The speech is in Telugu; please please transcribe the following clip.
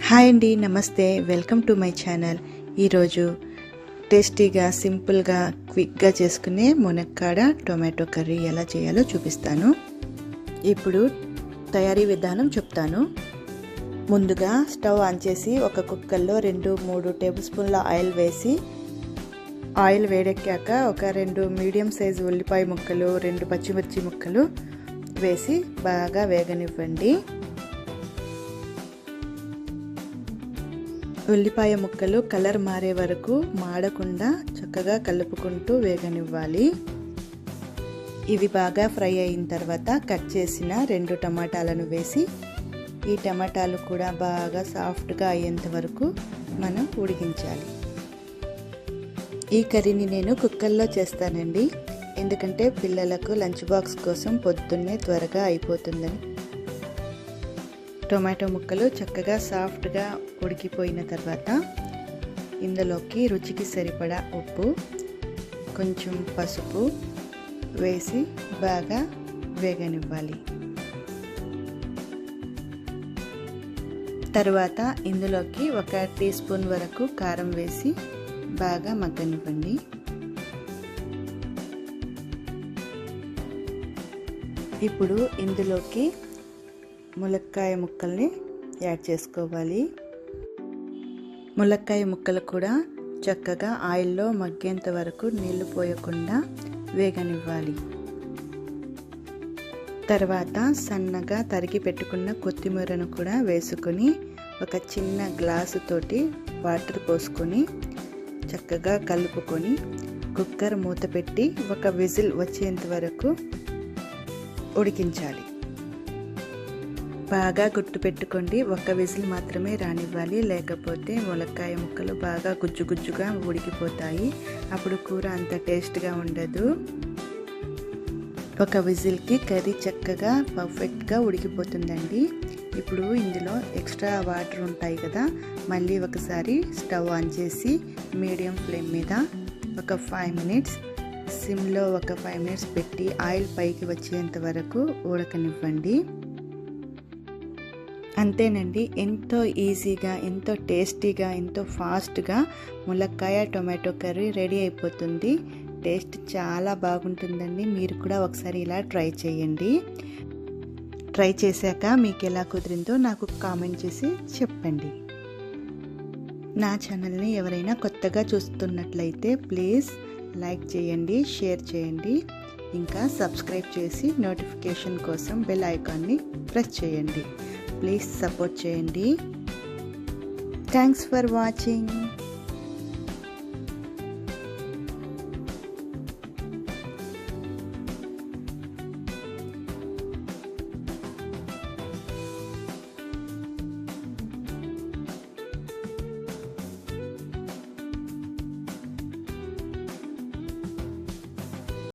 హాయ్ అండి, నమస్తే. Welcome to my channel. ఈరోజు టేస్టీగా, సింపుల్గా, క్విక్గా చేసుకునే మునక్కాడ టొమాటో కర్రీ ఎలా చేయాలో చూపిస్తాను. ఇప్పుడు తయారీ విధానం చెప్తాను. ముందుగా స్టవ్ ఆన్ చేసి ఒక కుక్కర్లో 2-3 టేబుల్ స్పూన్ల ఆయిల్ వేసి, ఆయిల్ వేడెక్కాక ఒక 2 మీడియం సైజు ఉల్లిపాయ ముక్కలు, 2 పచ్చిమిర్చి ముక్కలు వేసి బాగా వేగనివ్వండి. ఉల్లిపాయ ముక్కలు కలర్ మారే వరకు మాడకుండా చక్కగా కలుపుకుంటూ వేగనివ్వాలి. ఇవి బాగా ఫ్రై అయిన తర్వాత కట్ చేసిన 2 టమాటాలను వేసి, ఈ టమాటాలు కూడా బాగా సాఫ్ట్గా అయ్యేంత వరకు మనం ఉడికించాలి. ఈ కర్రీని నేను కుక్కర్లో చేస్తానండి, ఎందుకంటే పిల్లలకు లంచ్ బాక్స్ కోసం పొద్దున్నే త్వరగా అయిపోతుందని. టొమాటో ముక్కలు చక్కగా సాఫ్ట్గా ఉడికిపోయిన తర్వాత ఇందులోకి రుచికి సరిపడా ఉప్పు, కొంచెం పసుపు వేసి బాగా వేగనివ్వాలి. తర్వాత ఇందులోకి 1 టీ స్పూన్ వరకు కారం వేసి బాగా మగ్గనివ్వండి. ఇప్పుడు ఇందులోకి ములక్కాయ ముక్కల్ని యాడ్ చేసుకోవాలి. ములక్కాయ ముక్కలు కూడా చక్కగా ఆయిల్లో మగ్గేంత వరకు నీళ్లు పోయకుండా వేగనివ్వాలి. తర్వాత సన్నగా తరిగి పెట్టుకున్న కొత్తిమీరను కూడా వేసుకొని ఒక చిన్న గ్లాసు తోటి వాటర్ పోసుకొని చక్కగా కలుపుకొని కుక్కర్ మూత పెట్టి 1 విజిల్ వచ్చేంత వరకు ఉడికించాలి. బాగా గుర్తు పెట్టుకోండి, 1 విజిల్ మాత్రమే రానివ్వాలి, లేకపోతే ములక్కాయ ముక్కలు బాగా గుజ్జుగా ఉడికిపోతాయి. అప్పుడు కూర అంత టేస్ట్గా ఉండదు. 1 విజిల్కి కర్రీ చక్కగా పర్ఫెక్ట్గా ఉడికిపోతుందండి. ఇప్పుడు ఇందులో ఎక్స్ట్రా వాటర్ ఉంటాయి కదా, మళ్ళీ ఒకసారి స్టవ్ ఆన్ చేసి మీడియం ఫ్లేమ్ మీద ఒక 5 మినిట్స్, సిమ్లో ఒక 5 మినిట్స్ పెట్టి ఆయిల్ పైకి వచ్చేంత వరకు ఉడకనివ్వండి. అంతేనండి, ఎంతో ఈజీగా, ఎంతో టేస్టీగా, ఎంతో ఫాస్ట్గా ములక్కాయ టొమాటో కర్రీ రెడీ అయిపోతుంది. టేస్ట్ చాలా బాగుంటుందండి. మీరు కూడా ఒకసారి ఇలా ట్రై చేయండి. ట్రై చేశాక మీకు ఎలా కుదిరిందో నాకు కామెంట్ చేసి చెప్పండి. నా ఛానల్ని ఎవరైనా కొత్తగా చూస్తున్నట్లయితే ప్లీజ్ లైక్ చేయండి, షేర్ చేయండి, ఇంకా సబ్స్క్రైబ్ చేసి నోటిఫికేషన్ కోసం బెల్ ఐకాన్ని ప్రెస్ చేయండి. ప్లీజ్ సపోర్ట్ చేయండి. Thanks for watching.